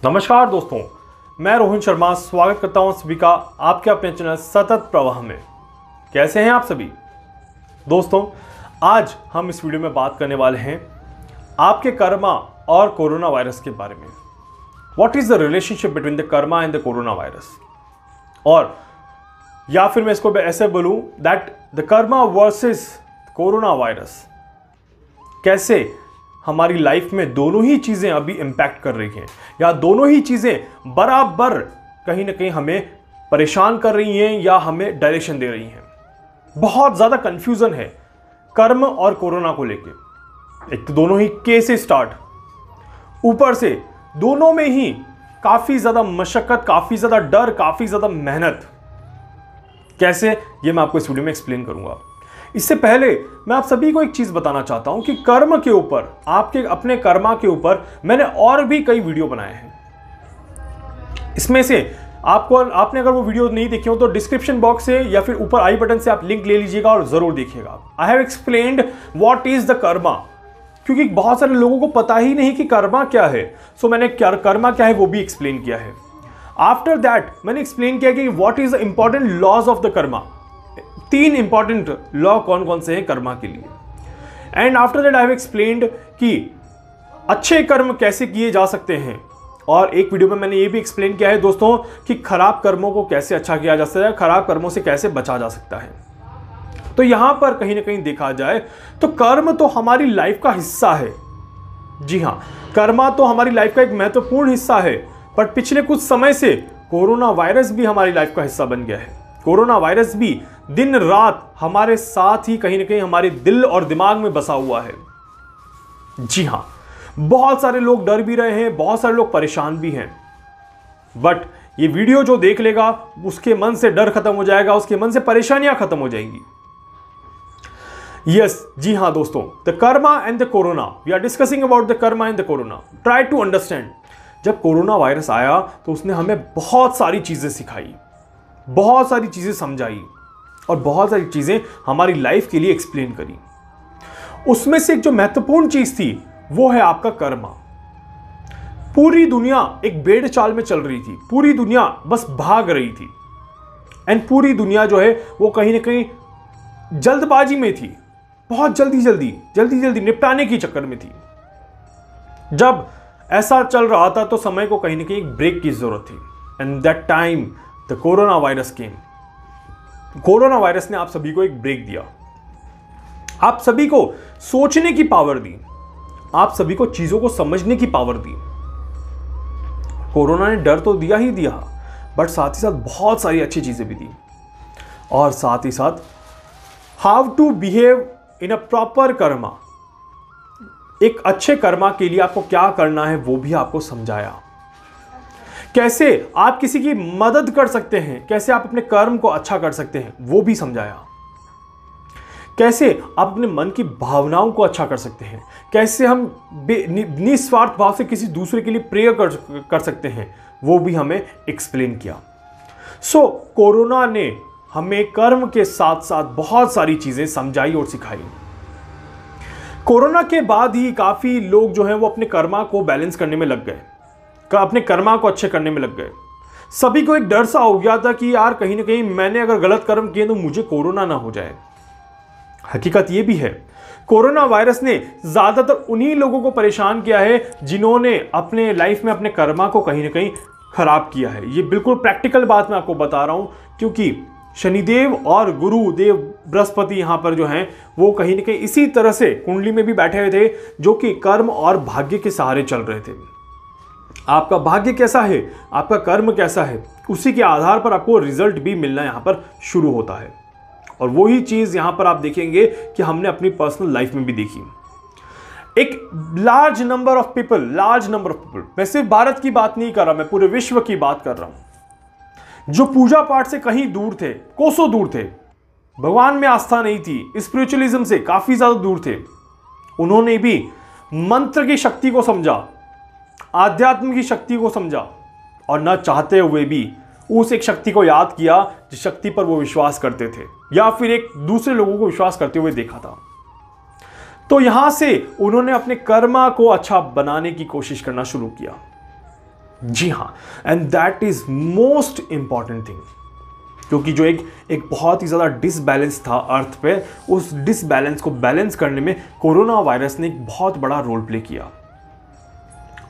नमस्कार दोस्तों, मैं रोहन शर्मा स्वागत करता हूं सभी का आपके अपने चैनल सतत प्रवाह में। कैसे हैं आप सभी दोस्तों? आज हम इस वीडियो में बात करने वाले हैं आपके कर्मा और कोरोना वायरस के बारे में। What is the relationship between the karma and the corona virus, और या फिर मैं इसको ऐसे बोलूं that the Karma versus corona virus, कैसे हमारी लाइफ में दोनों ही चीजें अभी इंपैक्ट कर रही हैं, या दोनों ही चीजें बराबर कहीं ना कहीं हमें परेशान कर रही हैं या हमें डायरेक्शन दे रही हैं। बहुत ज्यादा कंफ्यूजन है कर्म और कोरोना को लेके। एक तो दोनों ही के से स्टार्ट, ऊपर से दोनों में ही काफी ज्यादा मशक्कत, काफी ज्यादा डर, काफी ज्यादा मेहनत। कैसे, ये मैं आपको इस वीडियो में एक्सप्लेन करूंगा। इससे पहले मैं आप सभी को एक चीज बताना चाहता हूं कि कर्म के ऊपर, आपके अपने कर्मा के ऊपर मैंने और भी कई वीडियो बनाए हैं। इसमें से आपने अगर वो वीडियो नहीं देखी हो तो डिस्क्रिप्शन बॉक्स से या फिर ऊपर आई बटन से आप लिंक ले लीजिएगा और जरूर देखिएगा। आई have explained what is the Karma, क्योंकि बहुत सारे लोगों को पता ही नहीं कि कर्मा क्या है। सो मैंने कर्मा क्या है वो भी एक्सप्लेन किया है। आफ्टर दैट मैंने एक्सप्लेन किया कि what is the important laws of the karma. 3 important law कौन कौन से हैं कर्मा के लिए। And after that I have explained कि अच्छे कर्म कैसे किए जा सकते हैं, और एक वीडियो में मैंने ये भी एक्सप्लेन किया है दोस्तों कि खराब कर्मों को कैसे अच्छा किया जा सकता है, खराब कर्मों से कैसे बचा जा सकता है। तो यहां पर कहीं ना कहीं देखा जाए तो कर्म तो हमारी लाइफ का हिस्सा है। जी हां, कर्मा तो हमारी लाइफ का एक महत्वपूर्ण हिस्सा है, बट पिछले कुछ समय से कोरोना वायरस भी हमारी लाइफ का हिस्सा बन गया है। कोरोना वायरस भी दिन रात हमारे साथ ही कहीं ना कहीं हमारे दिल और दिमाग में बसा हुआ है। जी हां, बहुत सारे लोग डर भी रहे हैं, बहुत सारे लोग परेशान भी हैं, बट ये वीडियो जो देख लेगा उसके मन से डर खत्म हो जाएगा, उसके मन से परेशानियां खत्म हो जाएंगी। यस, जी हां दोस्तों, the karma and the corona, we are discussing about the karma and the corona. Try to understand. जब कोरोना वायरस आया तो उसने हमें बहुत सारी चीजें सिखाई, बहुत सारी चीजें समझाई और बहुत सारी चीजें हमारी लाइफ के लिए एक्सप्लेन करी। उसमें से एक जो महत्वपूर्ण चीज थी वो है आपका कर्मा। पूरी दुनिया एक बेड़ चाल में चल रही थी, पूरी दुनिया बस भाग रही थी, एंड पूरी दुनिया जो है वो कहीं ना कहीं जल्दबाजी में थी, बहुत जल्दी निपटाने की चक्कर में थी। जब ऐसा चल रहा था तो समय को कहीं ना कहीं एक ब्रेक की जरूरत थी, and that time the corona virus came. Corona virus ने आप सभी को एक ब्रेक दिया, आप सभी को सोचने की पावर दी, आप सभी को चीजों को समझने की पावर दी। कोरोना ने डर तो दिया ही दिया, बट साथ ही साथ बहुत सारी अच्छी चीजें भी दी, और साथ ही साथ how to behave in a proper karma. एक अच्छे कर्मा के लिए आपको क्या करना है वो भी आपको समझाया। कैसे आप किसी की मदद कर सकते हैं, कैसे आप अपने कर्म को अच्छा कर सकते हैं वो भी समझाया। कैसे आप अपने मन की भावनाओं को अच्छा कर सकते हैं, कैसे हम निस्वार्थ भाव से किसी दूसरे के लिए प्रेयर कर सकते हैं वो भी हमें एक्सप्लेन किया। सो कोरोना ने हमें कर्म के साथ साथ बहुत सारी चीजें समझाई और सिखाई। कोरोना के बाद ही काफी लोग जो हैं वो अपने कर्मा को बैलेंस करने में लग गए, अपने कर्मा को अच्छे करने में लग गए। सभी को एक डर सा हो गया था कि यार कहीं ना कहीं मैंने अगर गलत कर्म किए तो मुझे कोरोना ना हो जाए। हकीकत ये भी है, कोरोना वायरस ने ज्यादातर उन्हीं लोगों को परेशान किया है जिन्होंने अपने लाइफ में अपने कर्मा को कहीं ना कहीं खराब किया है। ये बिल्कुल प्रैक्टिकल बात मैं आपको बता रहा हूं, क्योंकि शनिदेव और गुरुदेव बृहस्पति यहां पर जो हैं वो कहीं ना कहीं इसी तरह से कुंडली में भी बैठे हुए थे, जो कि कर्म और भाग्य के सहारे चल रहे थे। आपका भाग्य कैसा है, आपका कर्म कैसा है, उसी के आधार पर आपको रिजल्ट भी मिलना यहां पर शुरू होता है। और वही चीज यहां पर आप देखेंगे कि हमने अपनी पर्सनल लाइफ में भी देखी। एक लार्ज नंबर ऑफ पीपल, मैं सिर्फ भारत की बात नहीं कर रहा, मैं पूरे विश्व की बात कर रहा हूं, जो पूजा पाठ से कहीं दूर थे, कोसों दूर थे, भगवान में आस्था नहीं थी, स्पिरिचुअलिज्म से काफी ज्यादा दूर थे। उन्होंने भी मंत्र की शक्ति को समझा, आध्यात्म की शक्ति को समझा, और न चाहते हुए भी उस एक शक्ति को याद किया जिस शक्ति पर वो विश्वास करते थे, या फिर एक दूसरे लोगों को विश्वास करते हुए देखा था। तो यहां से उन्होंने अपने कर्मा को अच्छा बनाने की कोशिश करना शुरू किया। जी हाँ, and that is most important thing, क्योंकि जो एक बहुत ही ज़्यादा डिसबैलेंस था अर्थ पे, उस डिसबैलेंस को बैलेंस करने में कोरोना वायरस ने एक बहुत बड़ा रोल प्ले किया।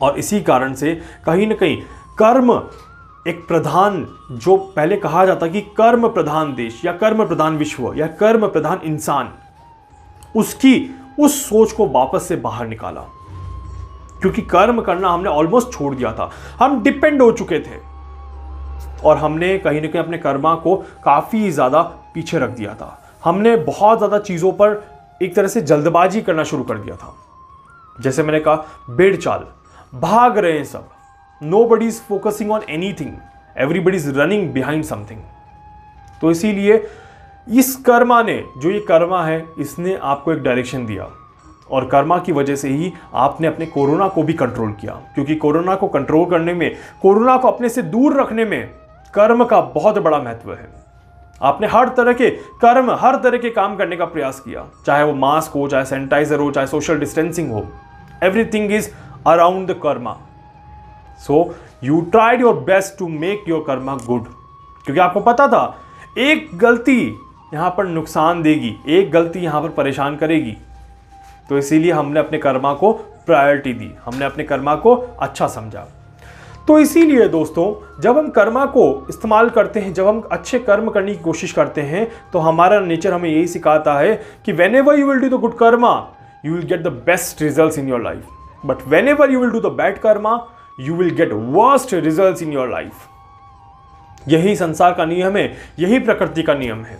और इसी कारण से कहीं ना कहीं कर्म एक प्रधान, जो पहले कहा जाता कि कर्म प्रधान देश या कर्म प्रधान विश्व या कर्म प्रधान इंसान, उसकी उस सोच को वापस से बाहर निकाला। क्योंकि कर्म करना हमने ऑलमोस्ट छोड़ दिया था, हम डिपेंड हो चुके थे और हमने कहीं ना कहीं अपने कर्मा को काफ़ी ज़्यादा पीछे रख दिया था। हमने बहुत ज़्यादा चीज़ों पर एक तरह से जल्दबाजी करना शुरू कर दिया था। जैसे मैंने कहा, बेड़ चाल, भाग रहे हैं सब, nobody is focusing on anything, everybody is running behind something. तो इसीलिए इस कर्मा ने, जो ये कर्मा है, इसने आपको एक डायरेक्शन दिया और कर्मा की वजह से ही आपने अपने कोरोना को भी कंट्रोल किया। क्योंकि कोरोना को कंट्रोल करने में, कोरोना को अपने से दूर रखने में कर्म का बहुत बड़ा महत्व है। आपने हर तरह के कर्म, हर तरह के काम करने का प्रयास किया, चाहे वो मास्क हो, चाहे सैनिटाइजर हो, चाहे सोशल डिस्टेंसिंग हो, everything is around the karma. So you tried your best to make your karma good, क्योंकि आपको पता था एक गलती यहां पर नुकसान देगी, एक गलती यहां पर परेशान करेगी। तो इसीलिए हमने अपने कर्मा को प्रायोरिटी दी, हमने अपने कर्मा को अच्छा समझा। तो इसीलिए दोस्तों, जब हम कर्मा को इस्तेमाल करते हैं, जब हम अच्छे कर्म करने की कोशिश करते हैं, तो हमारा नेचर हमें यही सिखाता है कि whenever you will do the good karma, you will get the best results in your life. But whenever you will do the bad karma, you will get worst results in your life. यही संसार का नियम है, यही प्रकृति का नियम है।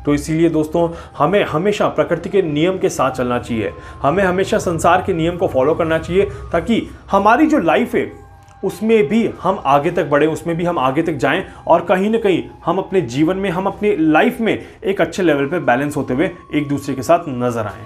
तो इसीलिए दोस्तों, हमें हमेशा प्रकृति के नियम के साथ चलना चाहिए, हमें हमेशा संसार के नियम को फॉलो करना चाहिए, ताकि हमारी जो लाइफ है उसमें भी हम आगे तक बढ़ें, उसमें भी हम आगे तक जाएं और कहीं ना कहीं हम अपने जीवन में, हम अपनी लाइफ में एक अच्छे लेवल पे बैलेंस होते हुए एक दूसरे के साथ नजर आएं।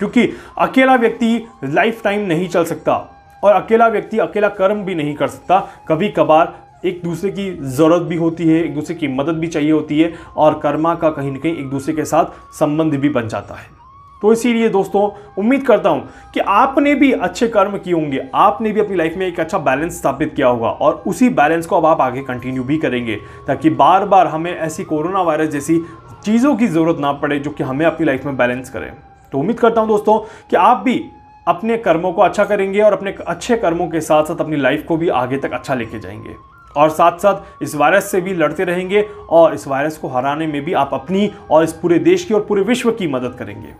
क्योंकि अकेला व्यक्ति लाइफ टाइम नहीं चल सकता और अकेला व्यक्ति अकेला कर्म भी नहीं कर सकता। कभी कभार एक दूसरे की ज़रूरत भी होती है, एक दूसरे की मदद भी चाहिए होती है और कर्मा का कहीं ना कहीं एक दूसरे के साथ संबंध भी बन जाता है। तो इसीलिए दोस्तों, उम्मीद करता हूं कि आपने भी अच्छे कर्म किए होंगे, आपने भी अपनी लाइफ में एक अच्छा बैलेंस स्थापित किया होगा और उसी बैलेंस को अब आप आगे कंटिन्यू भी करेंगे, ताकि बार बार हमें ऐसी कोरोना वायरस जैसी चीज़ों की ज़रूरत ना पड़े जो कि हमें अपनी लाइफ में बैलेंस करें। तो उम्मीद करता हूं दोस्तों कि आप भी अपने कर्मों को अच्छा करेंगे और अपने अच्छे कर्मों के साथ साथ अपनी लाइफ को भी आगे तक अच्छा लेके जाएंगे और साथ साथ इस वायरस से भी लड़ते रहेंगे और इस वायरस को हराने में भी आप अपनी और इस पूरे देश की और पूरे विश्व की मदद करेंगे।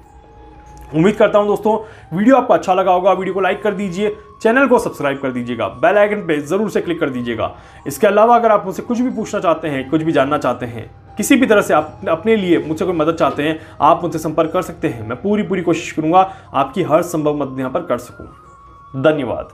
उम्मीद करता हूं दोस्तों वीडियो आपको अच्छा लगा होगा। वीडियो को लाइक कर दीजिए, चैनल को सब्सक्राइब कर दीजिएगा, बेल आइकन पे जरूर से क्लिक कर दीजिएगा। इसके अलावा अगर आप मुझसे कुछ भी पूछना चाहते हैं, कुछ भी जानना चाहते हैं, किसी भी तरह से आप अपने लिए मुझसे कोई मदद चाहते हैं, आप मुझसे संपर्क कर सकते हैं। मैं पूरी कोशिश करूंगा आपकी हर संभव मदद यहां पर कर सकूं। धन्यवाद।